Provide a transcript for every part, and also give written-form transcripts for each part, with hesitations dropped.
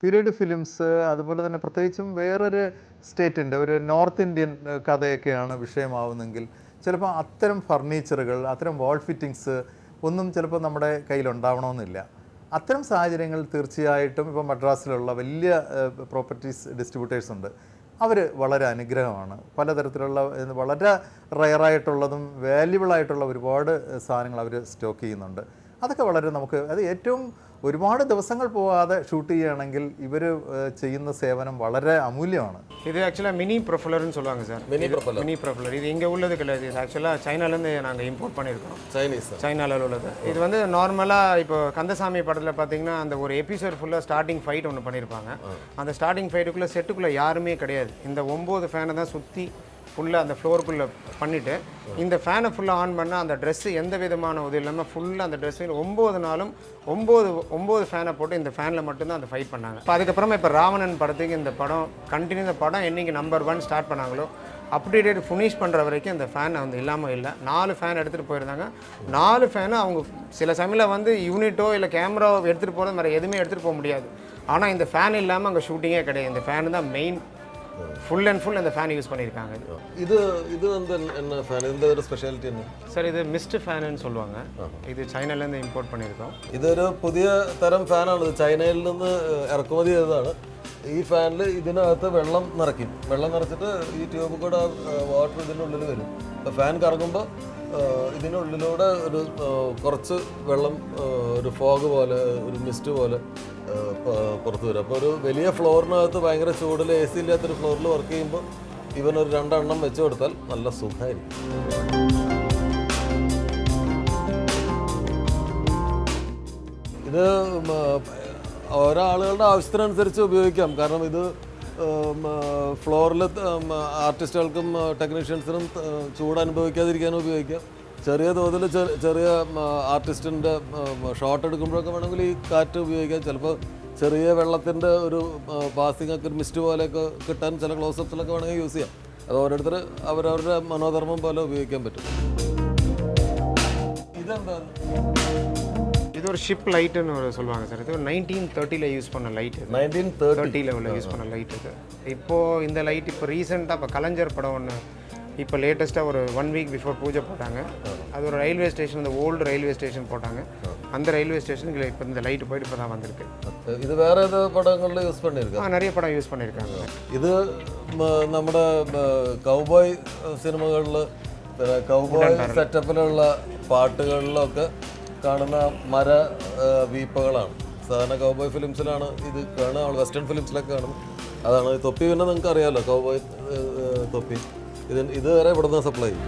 Period films അതുപോലെ തന്നെ പ്രത്യേകിച്ചും വേറൊരു സ്റ്റേറ്റിൻ്റെ ഒരു നോർത്ത് ഇന്ത്യൻ കഥയൊക്കെയാണ് വിഷയമാവുന്നെങ്കിൽ ചിലപ്പോൾ അത്തരം ഫർണിച്ചറുകൾ, അത്തരം വാൾ ഫിറ്റിങ്സ് ഒന്നും ചിലപ്പോൾ നമ്മുടെ കയ്യിലുണ്ടാവണമെന്നില്ല. അത്തരം സാഹചര്യങ്ങൾ തീർച്ചയായിട്ടും ഇപ്പോൾ മദ്രാസിലുള്ള വലിയ പ്രോപ്പർട്ടീസ് ഡിസ്ട്രിബ്യൂട്ടേഴ്സ് ഉണ്ട്. അവർ വളരെ അനുഗ്രഹമാണ്. പലതരത്തിലുള്ള വളരെ റയറായിട്ടുള്ളതും വാല്യുബിളായിട്ടുള്ള ഒരുപാട് സാധനങ്ങൾ അവർ സ്റ്റോക്ക് ചെയ്യുന്നുണ്ട്. അതൊക്കെ വളരെ നമുക്ക് അത് ഏറ്റവും ഒരുപാട് ദിവസങ്ങൾ പോകാതെ ഷൂട്ട് ചെയ്യുകയാണെങ്കിൽ ഇവർ ചെയ്യുന്ന സേവനം വളരെ അമൂല്യമാണ്. இது ஆக்சுவலாக மினி ப்ரொஃபலர்னு சொல்லுவாங்க சார். மினி ப்ரொஃபலர் இது இங்கே உள்ளது கிடையாது. இது ஆக்சுவலாக சைனாலேருந்து நாங்கள் இம்போர்ட் பண்ணியிருக்கோம். சைனாவில் உள்ளது. இது வந்து நார்மலாக இப்போ கந்தசாமி படத்தில் பார்த்தீங்கன்னா அந்த ஒரு எபிசோட் ஃபுல்லாக ஸ்டார்டிங் ஃபைட் ஒன்று பண்ணியிருப்பாங்க. அந்த ஸ்டார்டிங் ஃபைட்டுக்குள்ளே செட்டுக்குள்ளே யாருமே கிடையாது. இந்த 9 ஃபேனை தான் சுற்றி ஃபுல்லாக அந்த ஃப்ளோருக்குள்ளே பண்ணிவிட்டு இந்த ஃபேனை ஃபுல்லாக ஆன் பண்ணால் அந்த ட்ரெஸ்ஸு எந்த விதமான இது இல்லாமல் ஃபுல்லாக அந்த ட்ரெஸ்ஸு 9 நாளும் 9 ஃபேனை போட்டு இந்த ஃபேனில் மட்டும்தான் அந்த ஃபைட் பண்ணாங்க. இப்போ அதுக்கப்புறமா இப்போ ராவணன் படத்துக்கு இந்த படம் கண்டினியூ இந்த படம் என்றைக்கு நம்பர் 1 ஸ்டார்ட் பண்ணாங்களோ அப்டேட் ஃபினிஷ் பண்ணுற வரைக்கும் இந்த ஃபேன் வந்து இல்லாமல் இல்லை. 4 ஃபேன் எடுத்துகிட்டு போயிருந்தாங்க. 4 ஃபேனை அவங்க சில சமயம் வந்து யூனிட்டோ இல்லை கேமராவோ எடுத்துகிட்டு போகிறது வேறு எதுவுமே எடுத்துகிட்டு போக முடியாது. ஆனால் இந்த ஃபேன் இல்லாமல் அங்கே ஷூட்டிங்கே கிடையாது. இந்த ஃபேனு தான் மெயின். ஃபுல் அண்ட் ஃபுல் அந்த ஃபேன் யூஸ் பண்ணியிருக்காங்க. இது வந்து என்ன ஃபேன்? இந்த ஒரு ஸ்பெஷாலிட்டி என்ன சார்? ഇത് മിസ്റ്റ് ഫാനെന്ന് சொல்லுவாங்க. ഇത് ചൈനയിൽ നിന്ന് ഇമ്പോർട്ട് பண்ணியிருக்கோம். ഇതൊരു പുതിയ തരം ഫാനാണ്. ഇത് ചൈനയിൽ നിന്ന് ഇറക്കുമതി ചെയ്തതാണ്. ഈ ഫാനിൽ ഇതിനകത്ത് വെള്ളം നിറയ്ക്കും. വെള്ളം നിറച്ചിട്ട് ഈ ട്യൂബ് കൂടെ വാട്ടർ ഇതിനുള്ളിൽ വരും. അപ്പോൾ ഫാൻ കറങ്ങുമ്പോൾ ഇതിനുള്ളിലൂടെ ഒരു കുറച്ച് വെള്ളം ഒരു ഫോഗ് പോലെ ഒരു മിസ്റ്റ് പോലെ പുറത്തു വരും. അപ്പോൾ ഒരു വലിയ ഫ്ലോറിനകത്ത് ഭയങ്കര ചൂടിൽ AC ഇല്ലാത്തൊരു ഫ്ലോറിൽ വർക്ക് ചെയ്യുമ്പോൾ ഇവനൊരു 2 എണ്ണം വെച്ച് കൊടുത്താൽ നല്ല സുഖമായിരിക്കും. ഇത് ഓരോ ആളുകളുടെ ആവശ്യത്തിനനുസരിച്ച് ഉപയോഗിക്കാം. കാരണം ഇത് ഫ്ലോറിൽ ആർട്ടിസ്റ്റുകൾക്കും ടെക്നീഷ്യൻസിനും ചൂട് അനുഭവിക്കാതിരിക്കാനും ഉപയോഗിക്കാം. ചെറിയ തോതിൽ ചെറിയ ആർട്ടിസ്റ്റിൻ്റെ ഷോട്ട് എടുക്കുമ്പോഴൊക്കെ വേണമെങ്കിൽ ഈ കാറ്റ് ഉപയോഗിക്കാം. ചിലപ്പോൾ ചെറിയ വെള്ളത്തിൻ്റെ ഒരു പാസിംഗ് ഒക്കെ ഒരു മിസ്റ്റ് പോലെയൊക്കെ കിട്ടാൻ ചില ക്ലോസപ്സിലൊക്കെ വേണമെങ്കിൽ യൂസ് ചെയ്യാം. അത് ഓരോരുത്തർ അവരവരുടെ മനോധർമ്മം പോലെ ഉപയോഗിക്കാൻ പറ്റും. ഇതെന്താ? இது ஒரு ஷிப் லைட்டுன்னு ஒரு சொல்லுவாங்க சார். இது ஒரு 1930ல் யூஸ் பண்ண லைட். 1930 லெவலில் யூஸ் பண்ண லைட் இது. இப்போது இந்த லைட் இப்போ ரீசெண்டாக இப்போ கலைஞர் படம் ஒன்று இப்போ லேட்டஸ்ட்டாக ஒரு 1 வீக் பிஃபோர் பூஜை போட்டாங்க. அது ஒரு ரயில்வே ஸ்டேஷன், அந்த ஓல்டு ரயில்வே ஸ்டேஷன் போட்டாங்க. அந்த ரயில்வே ஸ்டேஷனுக்கு இப்போ இந்த லைட்டு போயிட்டு இப்போ தான் வந்திருக்கு. இது வேறு ஏதாவது படங்களில் யூஸ் பண்ணியிருக்காங்க? நிறைய படம் யூஸ் பண்ணியிருக்காங்க. ഇത് നമ്മുടെ കൗബോയ് സിനിമകളിൽ കൗബോയ് സെറ്റപ്പിലുള്ള പാട്ടുകളിലൊക്കെ കാണുന്ന മര വീപ്പകളാണ്. സാധാരണ കൗബോയ് ഫിലിംസിലാണ് ഇത് കാണുക. വെസ്റ്റേൺ ഫിലിംസിലൊക്കെ കാണും. അതാണ് തൊപ്പി. പിന്നെ നിങ്ങൾക്ക് അറിയാമല്ലോ കൗബോയ് തൊപ്പി. ഇത് വരെ ഇവിടെ നിന്ന് സപ്ലൈ ചെയ്യും.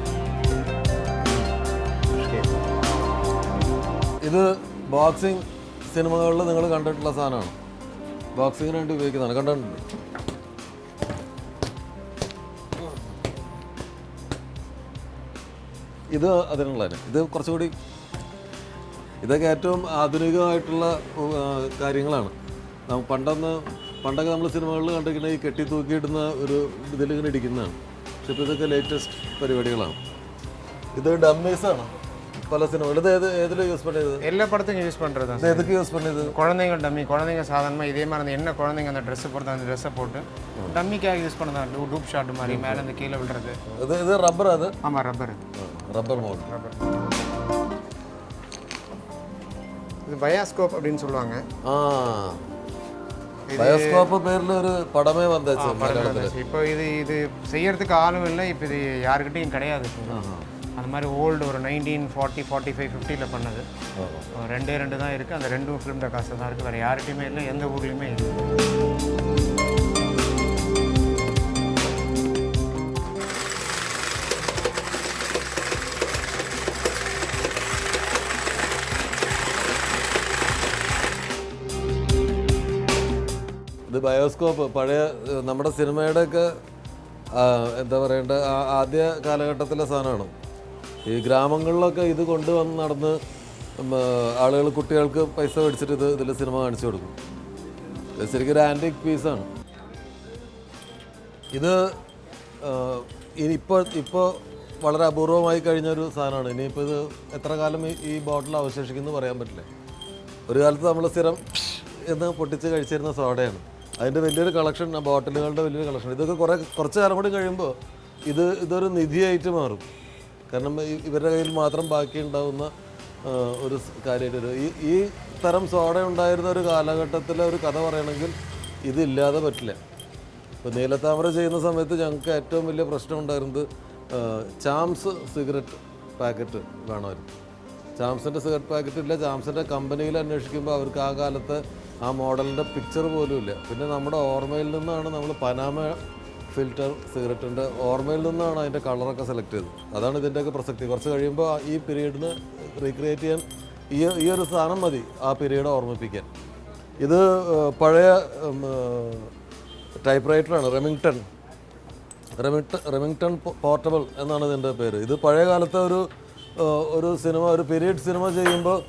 ഇത് ബോക്സിങ് സിനിമകളിൽ നിങ്ങൾ കണ്ടിട്ടുള്ള സാധനമാണ്. ബോക്സിങ്ങിന് വേണ്ടി ഉപയോഗിക്കുന്നതാണ്. കണ്ടിട്ടുണ്ട്? ഇത് അതിനുള്ളതിന്. ഇത് കുറച്ചുകൂടി ഇതൊക്കെ ഏറ്റവും ആധുനികമായിട്ടുള്ള കാര്യങ്ങളാണ്. പണ്ടൊക്കെ നമ്മൾ സിനിമകളിൽ കണ്ടിരിക്കുന്ന ഈ കെട്ടി തൂക്കിയിടുന്ന ഒരു ഇതിലിങ്ങനെ ഇടിക്കുന്നതാണ്. പക്ഷെ ഇപ്പോൾ ഇതൊക്കെ ലേറ്റസ്റ്റ് പരിപാടികളാണ്. ഇത് ഡമ്മീസാണ് பல சினிமா. இது எதில் யூஸ் பண்ணுறது? எல்லா படத்துக்கும் யூஸ் பண்ணுறது தான். எதுக்கு யூஸ் பண்ணுது? குழந்தைங்க டம்மி. குழந்தைங்க சாதாரணமாக இதே மாதிரி அந்த என்ன குழந்தைங்க அந்த ட்ரெஸ்ஸை போட்டு அந்த ட்ரெஸ்ஸை போட்டு டம்மிக்காக யூஸ் பண்ணதான். டூப் ஷாட் மாதிரி மேலே அந்த கீழே விழுறது. இது ரப்பர். அது ஆமாம் ரப்பர். ரப்பர் மோட். ரப்பர். இது பயாஸ்கோப் அப்படின்னு சொல்லுவாங்க. பயோஸ்கோப் பேரில் ஒரு படமே வந்துச்சு. இப்போ இது செய்யறதுக்கு ஆளும் இல்லை. இப்போ இது யாருக்கிட்டையும் கிடையாது. அந்த மாதிரி ஓல்டு ஒரு 1940, 45, 50ல் பண்ணது. 2 தான் இருக்குது. அந்த 2 ஃபிலிம் காசு தான் இருக்குது. வேறு யார்கிட்டையுமே இல்லை, எந்த ஊர்லேயுமே இல்லை. ഇത് ബയോസ്കോപ്പ് പഴയ നമ്മുടെ സിനിമയുടെയൊക്കെ എന്താ പറയേണ്ട ആദ്യ കാലഘട്ടത്തിലെ സാധനമാണ്. ഈ ഗ്രാമങ്ങളിലൊക്കെ ഇത് കൊണ്ടുവന്ന് നടന്ന് ആളുകൾ കുട്ടികൾക്ക് പൈസ മേടിച്ചിട്ട് ഇതിൽ സിനിമ കാണിച്ചു കൊടുക്കും. ശരിക്കും ഒരു ആൻറ്റിക് പീസാണ് ഇത്. ഇപ്പോൾ വളരെ അപൂർവമായി കഴിഞ്ഞൊരു സാധനമാണ്. ഇനിയിപ്പോൾ ഇത് എത്ര കാലം ഈ ബോട്ടിൽ അവശേഷിക്കുമെന്ന് പറയാൻ പറ്റില്ല. ഒരു കാലത്ത് നമ്മൾ സ്ഥിരം എന്ന് പൊട്ടിച്ച് കഴിച്ചിരുന്ന സോഡയാണ്. അതിൻ്റെ വലിയൊരു കളക്ഷൻ, ബോട്ടിലുകളുടെ വലിയൊരു കളക്ഷൻ. ഇതൊക്കെ കുറച്ച് കാലം കൂടി കഴിയുമ്പോൾ ഇതൊരു നിധിയായിട്ട് മാറും. കാരണം ഇവരുടെ കയ്യിൽ മാത്രം ബാക്കി ഉണ്ടാകുന്ന ഒരു കാര്യമായിട്ട് ഈ തരം സോഡ ഉണ്ടായിരുന്ന ഒരു കാലഘട്ടത്തിലെ ഒരു കഥ പറയണമെങ്കിൽ ഇതില്ലാതെ പറ്റില്ല. ഇപ്പോൾ നീലത്താമര ചെയ്യുന്ന സമയത്ത് ഞങ്ങൾക്ക് ഏറ്റവും വലിയ പ്രശ്നം ഉണ്ടായിരുന്നത് ചാംസ് സിഗരറ്റ് പാക്കറ്റ് വേണമായിരുന്നു. ചാംസിൻ്റെ സിഗരറ്റ് പാക്കറ്റ് ഇല്ല. ചാംസിൻ്റെ കമ്പനിയിൽ അന്വേഷിക്കുമ്പോൾ അവർക്ക് ആ കാലത്ത് ആ മോഡലിൻ്റെ പിക്ചർ പോലും ഇല്ല. പിന്നെ നമ്മുടെ ഓർമ്മയിൽ നിന്നാണ് നമ്മൾ പനാമ ഫിൽറ്റർ സിഗരറ്റിൻ്റെ ഓർമ്മയിൽ നിന്നാണ് അതിൻ്റെ കളറൊക്കെ സെലക്ട് ചെയ്തത്. അതാണ് ഇതിൻ്റെയൊക്കെ പ്രസക്തി. കുറച്ച് കഴിയുമ്പോൾ ഈ പീരീഡിന് റീക്രിയേറ്റ് ചെയ്യാൻ ഈ ഒരു സാധനം മതി ആ പീരീഡ് ഓർമ്മിപ്പിക്കാൻ. ഇത് പഴയ ടൈപ്പ് റൈറ്ററാണ്, റെമിങ്ടൺ പോർട്ടബിൾ എന്നാണ് ഇതിൻ്റെ പേര്. ഇത് പഴയ കാലത്തെ ഒരു സിനിമ, ഒരു പീരീഡ് സിനിമ ചെയ്യുമ്പോൾ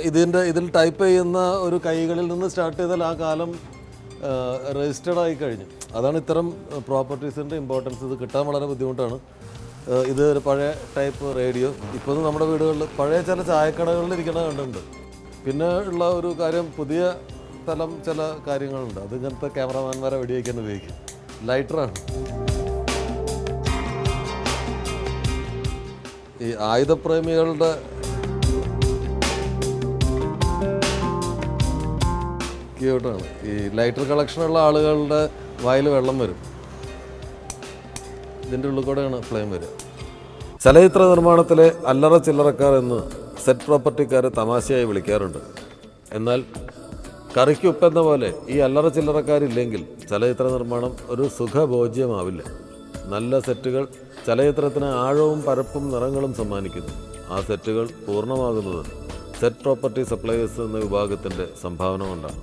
ഇതിൽ ടൈപ്പ് ചെയ്യുന്ന ഒരു കൈകളിൽ നിന്ന് സ്റ്റാർട്ട് ചെയ്താൽ ആ കാലം രജിസ്റ്റേർഡ് ആയി കഴിഞ്ഞു. അതാണ് ഇത്തരം പ്രോപ്പർട്ടീസിൻ്റെ ഇമ്പോർട്ടൻസ്. ഇത് കിട്ടാൻ വളരെ ബുദ്ധിമുട്ടാണ്. ഇത് ഒരു പഴയ ടൈപ്പ് റേഡിയോ ഇപ്പോൾ നമ്മുടെ വീടുകളിൽ പഴയ ചില ചായക്കടകളിൽ ഇരിക്കണ കണ്ടിട്ടുണ്ട്. പിന്നെ ഉള്ള ഒരു കാര്യം, പുതിയ തലം ചില കാര്യങ്ങളുണ്ട്. അത് ഇങ്ങനത്തെ ക്യാമറമാൻമാരെ വെടിവയ്ക്കാൻ ഉപയോഗിക്കും. ലൈറ്ററാണ്. ഈ ആയുധപ്രേമികളുടെ ക്യൂട്ടാണ്. ഈ ലൈറ്റർ കളക്ഷനുള്ള ആളുകളുടെ വായിൽ വെള്ളം വരും. ഇതിൻ്റെ ഉള്ളിൽ കൂടെയാണ് ഫ്ലെയിം വരിക. ചലച്ചിത്ര നിർമ്മാണത്തിലെ അല്ലറ ചില്ലറക്കാർ എന്ന് സെറ്റ് പ്രോപ്പർട്ടിക്കാരെ തമാശയായി വിളിക്കാറുണ്ട്. എന്നാൽ കറിക്ക് ഉപ്പെന്ന പോലെ ഈ അല്ലറ ചില്ലറക്കാരില്ലെങ്കിൽ ചലച്ചിത്ര നിർമ്മാണം ഒരു സുഖഭോജ്യമാവില്ല. നല്ല സെറ്റുകൾ ചലച്ചിത്രത്തിന് ആഴവും പരപ്പും നിറങ്ങളും സമ്മാനിക്കുന്നു. ആ സെറ്റുകൾ പൂർണ്ണമാകുന്നത് സെറ്റ് പ്രോപ്പർട്ടി സപ്ലയേഴ്സ് എന്ന വിഭാഗത്തിൻ്റെ സംഭാവന കൊണ്ടാണ്.